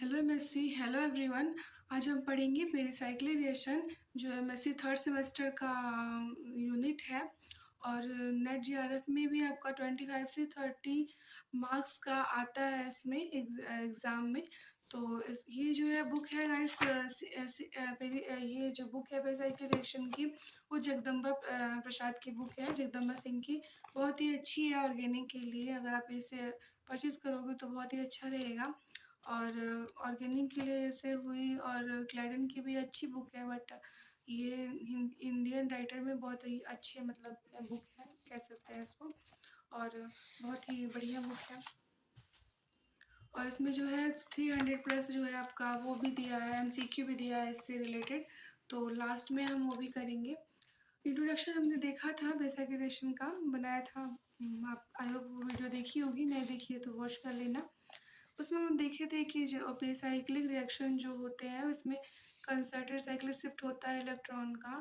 Hello MSc, hello everyone. आज हम पढ़ेंगे पेरिसाइक्लिक रिएक्शन जो एमएससी थर्ड सेमेस्टर का यूनिट है। और नेट जीआरएफ में भी आपका 25 से 30 मार्क्स का आता है इसमें एग्ज़ाम में। तो ये जो है बुक है गाइस, ये जो बुक है पेरिसाइक्लिक रिएक्शन की, वो जगदम्बा प्रसाद की बुक है, जगदम्बा सिंह की। बहुत ही अच्छी है ऑर्गेनिक के लिए, अगर आप इसे परचेज़ करोगे तो बहुत ही अच्छा रहेगा। और ऑर्गेनिक के लिए ऐसे हुई, और क्लैडन की भी अच्छी बुक है, बट ये इंडियन राइटर में बहुत ही अच्छी मतलब बुक है, कह सकते हैं इसको। और बहुत ही बढ़िया बुक है। और इसमें जो है 300 प्लस जो है आपका वो भी दिया है, एमसीक्यू भी दिया है इससे रिलेटेड। तो लास्ट में हम वो भी करेंगे। इंट्रोडक्शन हमने देखा था, बेसिक रिलेशन का बनाया था। आप आई होप वो वीडियो देखी होगी, नहीं देखी है तो वॉच कर लेना। उसमें हम देखे थे कि जो पेरिसाइक्लिक रिएक्शन जो होते हैं उसमें कंसर्टेड साइक्लिक शिफ्ट होता है इलेक्ट्रॉन का।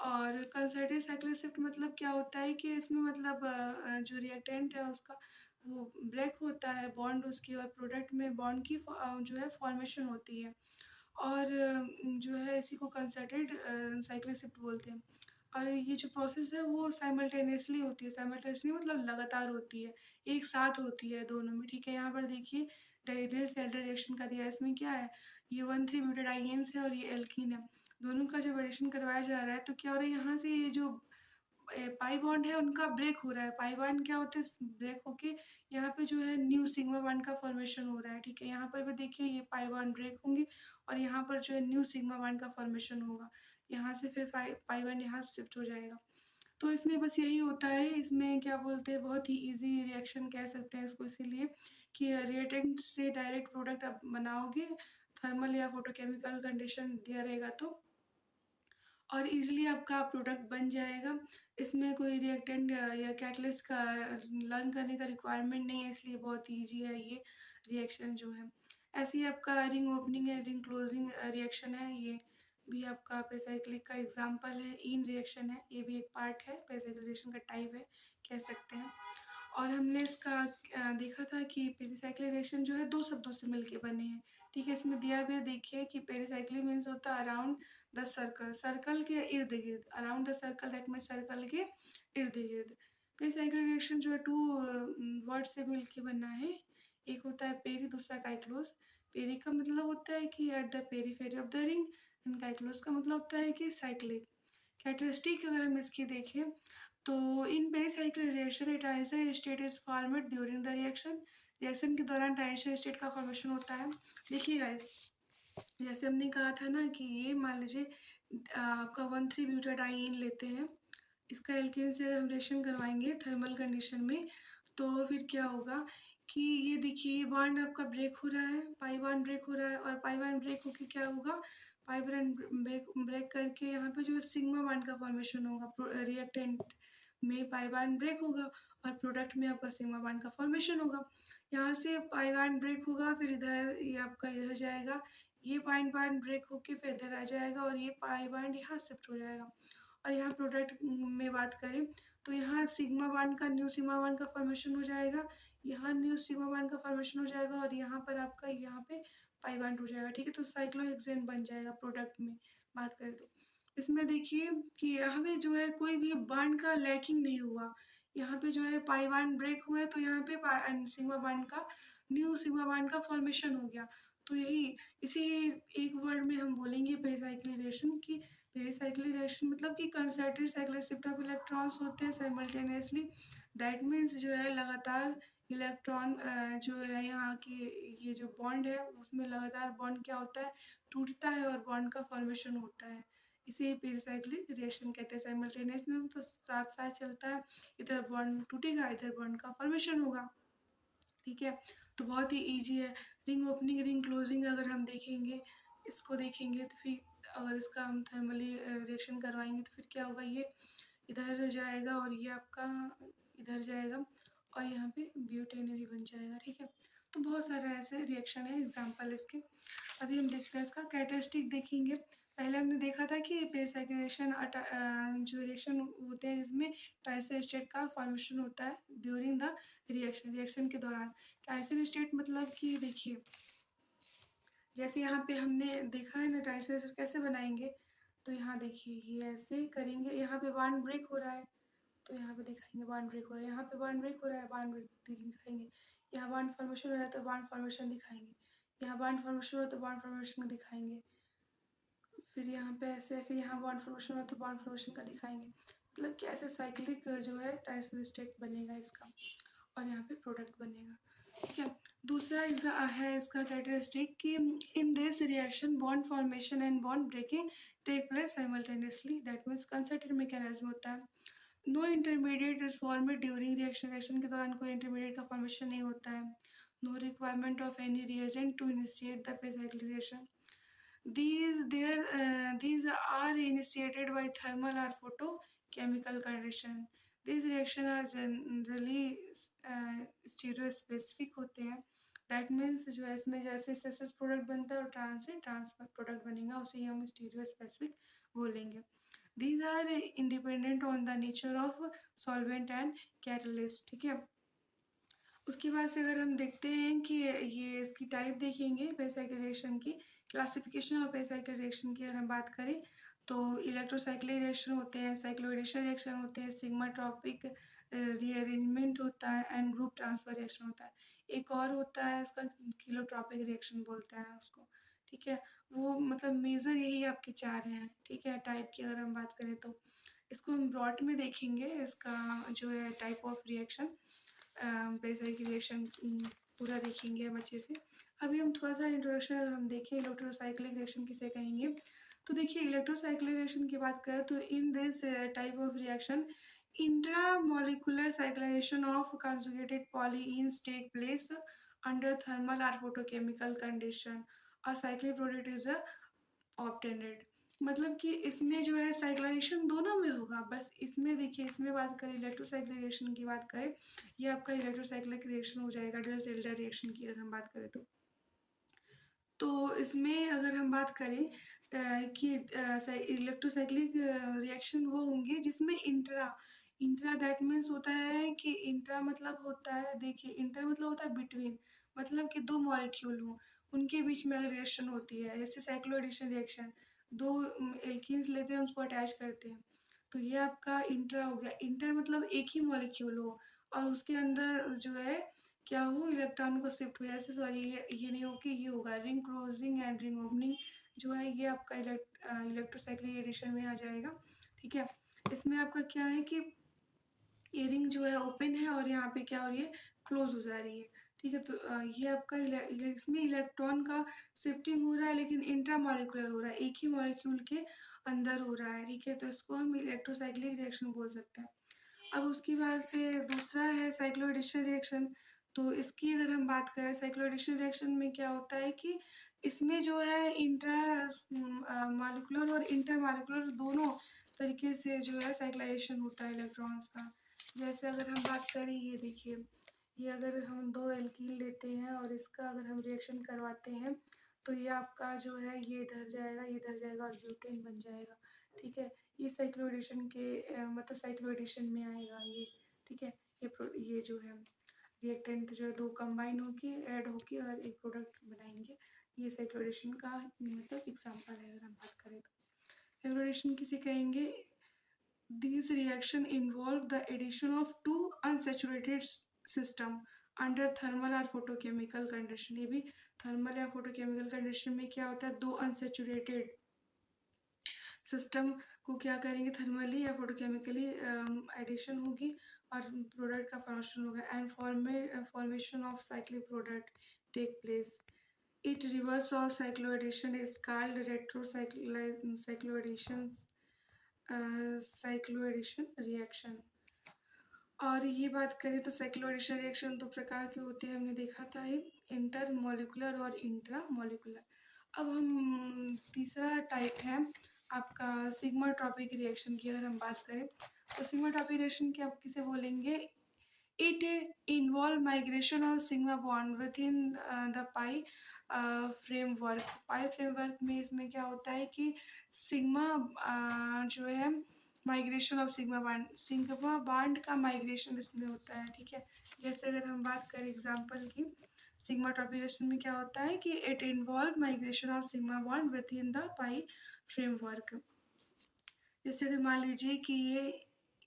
और कंसर्टेड साइक्लिक शिफ्ट मतलब क्या होता है कि इसमें मतलब जो रिएक्टेंट है उसका वो ब्रेक होता है बॉन्ड उसकी, और प्रोडक्ट में बॉन्ड की जो है फॉर्मेशन होती है। और जो है इसी को कंसर्टेड साइक्लिक शिफ्ट बोलते हैं। और ये जो प्रोसेस है वो साइमल्टेनियसली होती है, साइमल्टेनियसली मतलब लगातार होती है, एक साथ होती है दोनों में। ठीक है, यहाँ पर देखिए डायरेक्ट एल्डर रिएक्शन का दिया है। इसमें क्या है, ये 1,3 ब्यूटाडाइन्स है और ये एल्कीन है। दोनों का जब एडिशन करवाया जा रहा है तो क्या हो रहा है, यहाँ से ये जो पाई बॉन्ड है उनका ब्रेक हो रहा है। पाई बॉन्ड क्या होते हैं, ब्रेक होके यहाँ पे जो है न्यू सिग्मा बॉन्ड का फॉर्मेशन हो रहा है। ठीक है, यहाँ पर भी देखिए ये पाई बॉन्ड ब्रेक होंगे और यहाँ पर जो है न्यू सिग्मा बॉन्ड का फॉर्मेशन होगा। यहाँ से फिर पाई बॉन्ड यहाँ शिफ्ट हो जाएगा। तो इसमें बस यही होता है। इसमें क्या बोलते हैं, बहुत ही इजी रिएक्शन कह सकते हैं इसको, इसीलिए कि रिएक्टेंट से डायरेक्ट प्रोडक्ट आप बनाओगे, थर्मल या फोटोकेमिकल कंडीशन दिया रहेगा तो, और इजीली आपका प्रोडक्ट बन जाएगा। इसमें कोई रिएक्टेंट या कैटलिस्ट का लर्न करने का रिक्वायरमेंट नहीं है, इसलिए बहुत ईजी है ये रिएक्शन जो है। ऐसे ही आपका रिंग ओपनिंग है, रिंग क्लोजिंग रिएक्शन है, ये भी आपका पेरिसाइक्लिक का एग्जांपल है। इन रिएक्शन है, ये भी एक पार्ट है, पेरिसाइक्लिक रिएक्शन का टाइप है कह सकते हैं। और हमने इसका देखा था कि पेरिसाइक्लिक रिएक्शन जो है दो शब्दों से मिलके बने हैं। ठीक है, इसमें दिया भी है, देखिए कि पेरिसाइक्लिक मीन्स होता है अराउंड द सर्कल, सर्कल के इर्द गिर्द, around the circle, that means circle के इर्द गिर्द। पेरिसाइक्लिक रिएक्शन जो है टू वर्ड से मिलके बना है। एक होता है पेरी, दूसरा काइक्लोज। पेरी का मतलब होता है कि at the periphery of the ring, and काइक्लोज का मतलब होता है कि साइक्लिक। कैरेक्टरिस्टिक अगर हम इसकी देखें तो in pericyclic reaction a transition state is formed during the reaction. Reaction के दौरान ट्रांजिशन स्टेट का फॉर्मेशन होता है। देखिए गाइस, जैसे हमने कहा था ना कि ये मान लीजिए आपका 1,3 ब्यूटाडाइन लेते हैं, इसका एल्केन से हम रिएक्शन करवाएंगे थर्मल कंडीशन में, तो फिर क्या होगा कि ये देखिए ये बॉन्ड आपका ब्रेक हो रहा है, पाई बॉन्ड ब्रेक हो रहा है, और पाई बॉन्ड ब्रेक होके क्या होगा, पाई बॉन्ड ब्रेक करके यहाँ पे जो है सिग्मा बॉन्ड का फॉर्मेशन होगा। रिएक्टेंट में पाई बॉन्ड ब्रेक होगा और प्रोडक्ट में आपका सिग्मा बॉन्ड का फॉर्मेशन होगा। यहाँ से पाई बॉन्ड ब्रेक होगा, फिर इधर ये आपका इधर जाएगा, ये पाई बॉन्ड ब्रेक होके फिर इधर आ जाएगा, और ये पाई बॉन्ड यहाँ शिफ्ट हो जाएगा। और यहाँ प्रोडक्ट में बात करें तो यहाँ सिग्मा बॉन्ड का न्यू सिग्मा बॉन्ड का फॉर्मेशन हो जाएगा, यहाँ न्यू सिग्मा बॉन्ड का फॉर्मेशन हो जाएगा, और यहाँ पर आपका यहाँ पे पाई बॉन्ड हो जाएगा। ठीक है, तो साइक्लोहेक्सेन बन जाएगा प्रोडक्ट में बात करें तो। इसमें देखिए कि यहाँ पे जो है कोई भी बॉन्ड का लैकिंग नहीं हुआ। यहाँ पे जो है पाई बॉन्ड ब्रेक हुए तो यहाँ पे सिग्मा बॉन्ड का न्यू सिग्मा बॉन्ड का फॉर्मेशन हो गया। तो यही इसी एक वर्ड में हम बोलेंगे पेरिसाइक्लिक रिएक्शन की। पेरिसाइक्लिक रिएक्शन मतलब कि concerted cyclic shift of electrons होते हैं साइमल्टेनियसली। दैट मीन्स जो है लगातार इलेक्ट्रॉन जो है यहाँ की ये जो बॉन्ड है उसमें लगातार बॉन्ड क्या होता है, टूटता है और बॉन्ड का फॉर्मेशन होता है। इसे पेरिसाइक्लिक रिएक्शन कहते हैं। साइमल्टेनियस में तो साथ साथ चलता है, इधर बॉन्ड टूटेगा इधर बॉन्ड का फॉर्मेशन होगा। ठीक है, तो बहुत ही ईजी है। रिंग ओपनिंग रिंग क्लोजिंग अगर हम देखेंगे, इसको देखेंगे तो फिर अगर इसका हम थर्मली रिएक्शन करवाएंगे तो फिर क्या होगा, ये इधर जाएगा और ये आपका इधर जाएगा, और यहाँ पे ब्यूटेन भी बन जाएगा। ठीक है, तो बहुत सारे ऐसे रिएक्शन है एग्जाम्पल इसके। अभी हम देखते हैं इसका कैरेक्टरिस्टिक देखेंगे। पहले हमने देखा था कि पेरिसाइक्लिक रिएक्शन जो रिएक्शन होते हैं इसमें ट्राइसल स्टेट का फॉर्मेशन होता है ड्यूरिंग द रिएक्शन, रिएक्शन के दौरान। ट्राइसल स्टेट मतलब कि देखिए जैसे यहाँ पे हमने देखा है ना ट्रांसलेशन कैसे बनाएँगे, तो यहाँ देखिए ये ऐसे करेंगे, यहाँ पे बॉन्ड ब्रेक हो रहा है, तो यहाँ पे दिखाएँगे बॉन्ड ब्रेक हो रहा है, यहाँ पे बॉन्ड ब्रेक हो रहा है, बॉन्ड ब्रेक दिखाएँगे, यहाँ बॉन्ड फॉर्मेशन हो रहा है तो बॉन्ड फॉर्मेशन दिखाएँगे, यहाँ बॉन्ड फॉर्मेशन हो रहा है तो बॉन्ड फॉर्मेशन दिखाएँगे, फिर यहाँ पे ऐसे, फिर यहाँ बॉन्ड फॉर्मेशन हो रहा है तो बॉन्ड फॉर्मेशन का दिखाएँगे। मतलब कि ऐसे साइक्लिक जो है ट्रांजिशन स्टेट बनेगा इसका, और यहाँ पे प्रोडक्ट बनेगा, ठीक है। दूसरा है इसका कैरेक्टरिस्टिक कि in this reaction bond formation and bond breaking take place simultaneously, that means concerted mechanism होता है। No intermediate is formed during reaction, reaction के दौरान कोई इंटरमीडिएट का फॉर्मेशन नहीं होता है। No requirement of any reagent to initiate the pericyclic reaction, these are initiated by thermal or photochemical condition. These reactions are generally stereospecific होते हैं, that means जो है इसमें जैसे सेसेस प्रोडक्ट बनता है और ट्रांस से ट्रांस प्रोडक्ट बनेगा, उसे ही हम स्टीरियो स्पेसिफिक बोलेंगे। These are independent on the nature of solvent and catalyst, ठीक है। उसके बाद से अगर हम देखते हैं कि ये इसकी टाइप देखेंगे पेरिसाइक्लिक रिएक्शन की, क्लासिफिकेशन ऑफ पेरिसाइक्लिक रिएक्शन की अगर हम बात करें तो इलेक्ट्रोसाइक्लिक रिएक्शन होते हैं, साइक्लोएडिशन रिएक्शन होते हैं, सिग्मा ट्रॉपिक रीअरेंजमेंट होता है एंड ग्रुप ट्रांसफर रिएक्शन होता है। एक और होता है इसका किलोट्रॉपिक रिएक्शन बोलते हैं उसको, ठीक है। वो मतलब मेजर यही आपके चार हैं, ठीक है। टाइप की अगर हम बात करें तो इसको हम ब्रॉड में देखेंगे, इसका जो है type of reaction pericyclic reaction पूरा देखेंगे हम अच्छे से। अभी हम थोड़ा सा इंट्रोडक्शन अगर हम देखें इलेक्ट्रोसाइक्लिक रिएक्शन किसे कहेंगे, तो देखिए इलेक्ट्रोसाइक्लिक रिएक्शन की बात करें तो in this type of reaction intramolecular cyclization of conjugated polyenes take place under thermal और फोटोकेमिकल कंडीशन, और साइक्लिक प्रोडक्ट इज ऑब्टेनेड। मतलब कि इसमें जो है साइक्लाइजेशन दोनों में होगा, बस इसमें देखिए, इसमें बात करें इलेक्ट्रोसाइक्लिक रिएक्शन की बात करें, ये आपका इलेक्ट्रोसाइक्लिक रिएक्शन हो जाएगा डिराक-डेल्टा रिएक्शन की अगर हम बात करें तो इसमें अगर हम बात करें कि इलेक्ट्रोसाइक्लिक रिएक्शन वो होंगे जिसमें इंट्रा इंट्रा दैट मीन्स होता है कि इंट्रा मतलब होता है, देखिए इंटर मतलब होता है बिटवीन, मतलब कि दो मॉलिक्यूल हों उनके बीच में अगर रिएक्शन होती है, जैसे साइक्लोएडिशन रिएक्शन, दो एल्कीन्स लेते हैं उसको अटैच करते हैं, तो ये आपका इंट्रा हो गया। इंटर मतलब एक ही मॉलिक्यूल हो और उसके अंदर जो है क्या हो, इलेक्ट्रॉन को शिफ्ट हो जाए, ऐसे सॉरी ये नहीं हो कि ये होगा ring closing and ring opening, जो है ये आपका इलेक्ट्रोसाइक्लिक एडिशन में आ जाएगा, ठीक है। इसमें आपका क्या है कि ये रिंग जो है ओपन है और यहाँ पे क्या हो रही है, क्लोज हो जा रही है, ठीक है। तो ये आपका इसमें इलेक्ट्रॉन का शिफ्टिंग हो रहा है लेकिन इंट्रामॉलिक्यूलर हो रहा है, एक ही मॉलिक्यूल के अंदर हो रहा है, ठीक है। तो इसको हम इलेक्ट्रोसाइक्लिक रिएक्शन बोल सकते हैं। अब उसके बाद से दूसरा है साइक्लोएडिशन रिएक्शन, तो इसकी अगर हम बात करें साइक्लोएडिशन रिएक्शन में क्या होता है कि इसमें जो है इंट्रा मॉलिक्यूलर और इंटर मॉलिक्यूलर दोनों तरीके से जो है साइक्लाइजेशन होता है इलेक्ट्रॉन्स का। जैसे अगर हम बात करें, ये देखिए, ये अगर हम दो एल्कीन लेते हैं और इसका अगर हम रिएक्शन करवाते हैं तो ये आपका जो है ये इधर जाएगा, ये इधर जाएगा और ब्यूटेन बन जाएगा, ठीक है। ये साइक्लोएडिशन के मतलब साइक्लोएडिशन में आएगा ये, ठीक है। ये जो है रिएक्टेंट जो है दो कंबाइन होके ऐड होके और एक प्रोडक्ट बनाएंगे, ये साइक्लोएडिशन का मतलब एग्जांपल है अगर हम बात करें तो। साइक्लोएडिशन किसे कहेंगे, these reaction involve the addition of two unsaturated system under thermal or photochemical condition। ये भी थर्मल या फोटोकेमिकल कंडीशन में क्या होता है, दो अनसेचुरेटेड सिस्टम को क्या करेंगे, थर्मली या फोटोकेमिकली एडिशन होगी और प्रोडक्ट का फॉर्मेशन होगा and formation of cyclic product take place. It reverse और cycloaddition is called retro cycloaddition cycloaddition reaction. और ये बात करें तो साइक्लोएडिशन रिएक्शन दो प्रकार के होते हैं, हमने देखा था ये इंटर मॉलिकुलर और इंट्रा मॉलिकुलर। अब हम तीसरा टाइप है आपका सिग्मा ट्रॉपिक रिएक्शन की अगर हम बात करें तो सिग्मा ट्रॉपिक रिएक्शन की आप किसे बोलेंगे, it involve migration of sigma bond within the pi framework। Pi framework में इसमें क्या होता है कि सिग्मा जो है माइग्रेशन ऑफ सिग्मा बाड का माइग्रेशन इसमें होता है, ठीक है। जैसे अगर हम बात करें एग्जांपल की, सिग्मा टॉपिक रिएक्शन में क्या होता है कि it involve migration of sigma bond with in the pi framework. जैसे अगर मान लीजिए कि ये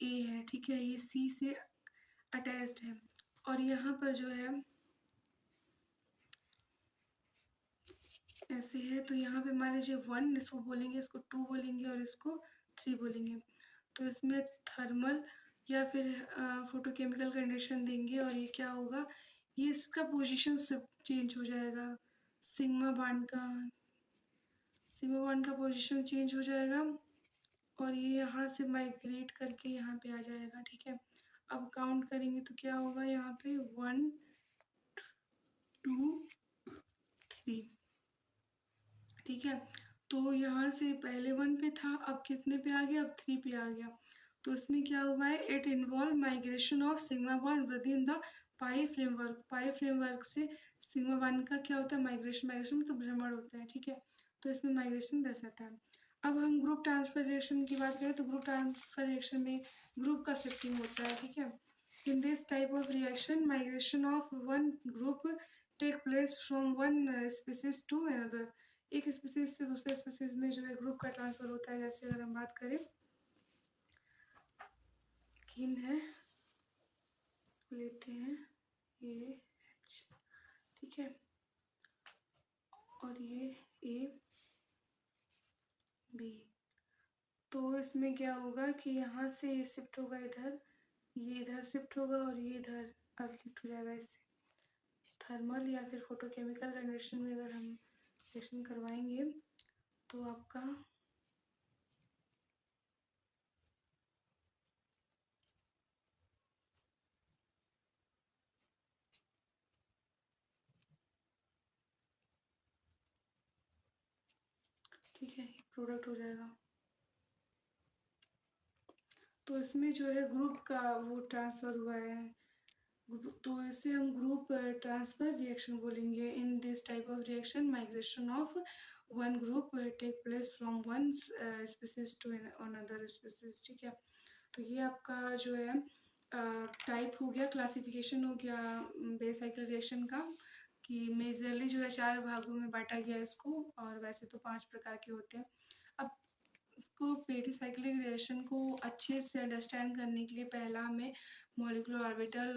ए है, ठीक है, ये सी से अटैच्ड है और यहाँ पर जो है ऐसे है, तो यहाँ पे मान लीजिए 1 इसको बोलेंगे, इसको 2 बोलेंगे और इसको 3 बोलेंगे। तो इसमें थर्मल या फिर फोटोकेमिकल कंडीशन देंगे और ये क्या होगा, ये इसका पोजीशन चेंज हो जाएगा, सिग्मा बॉन्ड का पोजीशन चेंज हो जाएगा और ये यहाँ से माइग्रेट करके यहाँ पे आ जाएगा, ठीक है। अब काउंट करेंगे तो क्या होगा, यहाँ पे 1 2 3, ठीक है। तो यहाँ से पहले 1 पे था, अब कितने पे आ गया, अब 3 पे आ गया। तो इसमें क्या हुआ है, it involve migration of sigma bond with in the pi framework. Pi framework से सिग्मा बॉन्ड का क्या होता है, माइग्रेशन मतलब भ्रमण होता है, ठीक है। तो इसमें माइग्रेशन दर्शाता है। अब हम ग्रुप ट्रांसफर रिएक्शन की बात करें तो ग्रुप ट्रांसफर रिएक्शन में ग्रुप का शिफ्टिंग होता है, ठीक है। In this type of reaction migration of one group take place from one species to another. एक स्पीसीज से दूसरे स्पीसीज में जो है ग्रुप का ट्रांसफर होता है। जैसे अगर हम बात करें, किन है, इसको लेते हैं ये H, ठीक है, और ये A B। तो इसमें क्या होगा कि यहाँ से ये शिफ्ट होगा इधर, ये इधर शिफ्ट होगा और ये इधर अब शिफ्ट हो जाएगा। इससे थर्मल या फिर फोटोकेमिकल कंडीशन में अगर हम रिएक्शन करवाएंगे तो आपका ठीक है प्रोडक्ट हो जाएगा। तो इसमें जो है ग्रुप का वो ट्रांसफ़र हुआ है, तो इसे हम ग्रुप ट्रांसफर रिएक्शन बोलेंगे। In this type of reaction migration of one group take place from one species to another species, ठीक है। तो ये आपका जो है टाइप हो गया, क्लासिफिकेशन हो गया बेस साइकिल रिएक्शन का, कि मेजरली जो है 4 भागों में बांटा गया इसको, और वैसे तो 5 प्रकार के होते हैं। अब इसको पेरिसाइक्लिक रिएक्शन को अच्छे से अंडरस्टैंड करने के लिए पहला हमें मॉलिक्यूलर ऑर्बिटल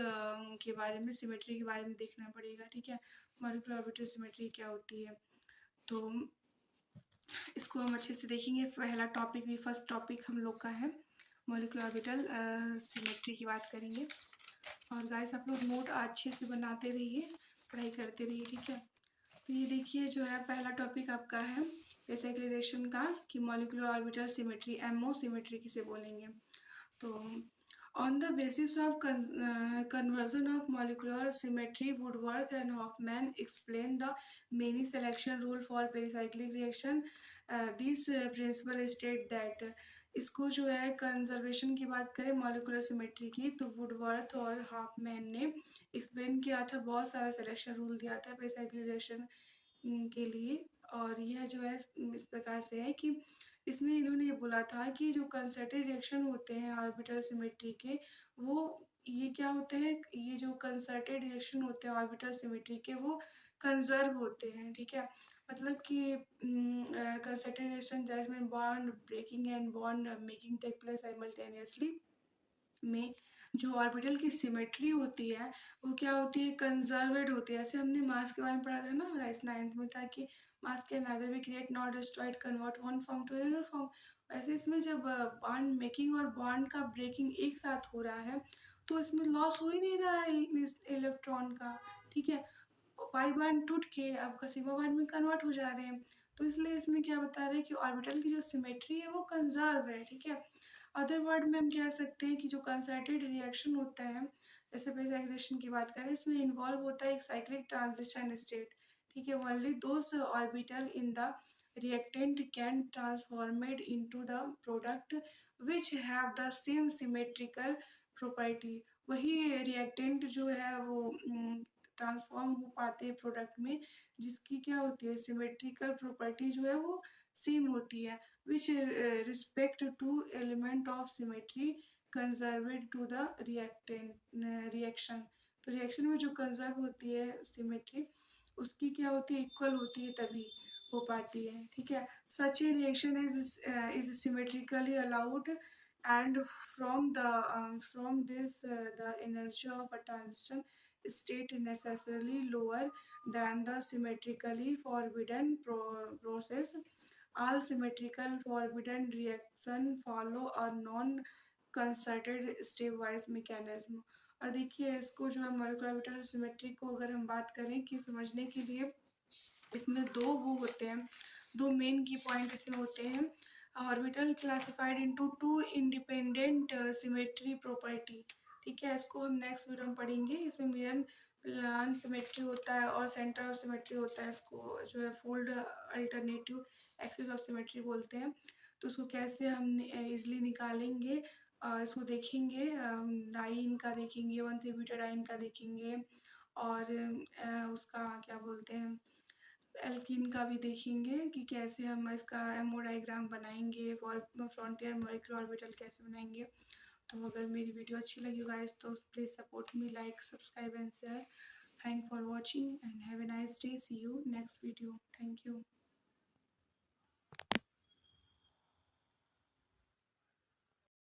के बारे में, सिमेट्री के बारे में देखना पड़ेगा, ठीक है। मॉलिक्यूलर ऑर्बिटल सिमेट्री क्या होती है, तो इसको हम अच्छे से देखेंगे। पहला टॉपिक भी फर्स्ट टॉपिक हम लोग का है मॉलिक्यूलर ऑर्बिटल सिमेट्री की बात करेंगे। और गाइस आप लोग नोट अच्छे से बनाते रहिए, पढ़ाई करते रहिए, ठीक है। तो ये देखिए जो है पहला टॉपिक आपका है बेसिक रिलेशन का, कि molecular orbital symmetry, MO symmetry किसे बोलेंगे। तो on the basis of conversion of molecular symmetry, Woodworth and Hoffman explain the many selection rule for pericyclic reaction. This principle state that इसको जो है कंजर्वेशन की बात करें मॉलिक्यूलर सिमेट्री की, तो वुडवर्थ और हॉफमैन ने एक्सप्लेन किया था, बहुत सारा सिलेक्शन रूल दिया था पेरिसाइक्लिक रिएक्शन के लिए। और यह जो है इस प्रकार से है कि इसमें इन्होंने ये बोला था कि जो कंसर्टेड रिएक्शन होते हैं ऑर्बिटल सिमेट्री के, वो ये क्या होते हैं, ये जो कंसर्टेड रिएक्शन होते हैं ऑर्बिटल सिमेट्री के, वो कंजर्व होते हैं, ठीक है। मतलब कि कंसर्टेड रिएक्शन जैसे bond breaking and bond making take place simultaneously में जो ऑर्बिटल की सिमेट्री होती है वो क्या होती है, कंजर्वेड होती है। ऐसे हमने मास के बारे में पढ़ा था ना गाइस 9th में था कि mass can neither be create not destroyed convert one form to another form. ऐसे इसमें जब बॉन्ड मेकिंग और बॉन्ड का ब्रेकिंग एक साथ हो रहा है तो इसमें लॉस हो ही नहीं रहा है इलेक्ट्रॉन का, ठीक है। पाई बॉन्ड टूट के आपका सिग्मा बॉन्ड में कन्वर्ट हो जा रहे हैं। तो इसलिए इसमें क्या बता रहे हैं कि ऑर्बिटल की जो सिमेट्री है वो कंजर्व है, ठीक है। अदर वर्ड में हम कह सकते हैं कि जो कंसर्टेड रिएक्शन होता है, जैसे पेरिसाइक्लेशन की बात करें, इसमें इन्वॉल्व होता है एक साइक्लिक ट्रांजिशन स्टेट, ठीक है। Only those orbital in the reactant can transformed into the product which have the same symmetrical property। वही रिएक्टेंट जो है वो ट्रांसफॉर्म हो पाते हैं प्रोडक्ट में जिसकी क्या होती है, सिमेट्रिकल प्रॉपर्टी जो है वो सेम होती है, which respect to element of symmetry conserved to the reaction। तो रिएक्शन में जो कंजर्व होती है सिमेट्री, उसकी क्या होती है, इक्वल होती है तभी हो पाती है, ठीक है। Such a reaction is symmetrically allowed and from this the energy of a transition state necessarily lower than the symmetrically forbidden process. All symmetrical forbidden reaction follow a non-concerted stepwise mechanism. और देखिए इसको जो है molecular orbital symmetry को अगर हम बात करें कि समझने के लिए, इसमें दो वो होते हैं, दो मेन की पॉइंट इसमें होते हैं। Orbital classified into two independent symmetry property, ठीक है। इसको हम नेक्स्ट वीडियो में पढ़ेंगे। इसमें मिरर प्लान सिमेट्री होता है और सेंटर ऑफ सिमेट्री होता है, इसको जो है fold alternative axis of symmetry बोलते हैं। तो उसको कैसे हम इजली निकालेंगे, इसको देखेंगे। डाइन का देखेंगे, 1,3 बीटा डाइन का देखेंगे, और उसका क्या बोलते हैं, एल्कीन का भी देखेंगे कि कैसे हम इसका एमओ डायग्राम बनाएंगे, फ्रंटियर मॉलिक्यूलर ऑर्बिटल कैसे बनाएंगे। तो अगर मेरी वीडियो अच्छी लगी गाइस तो please support me, like subscribe and share. Thank for watching and have a nice day, see you next video, thank you.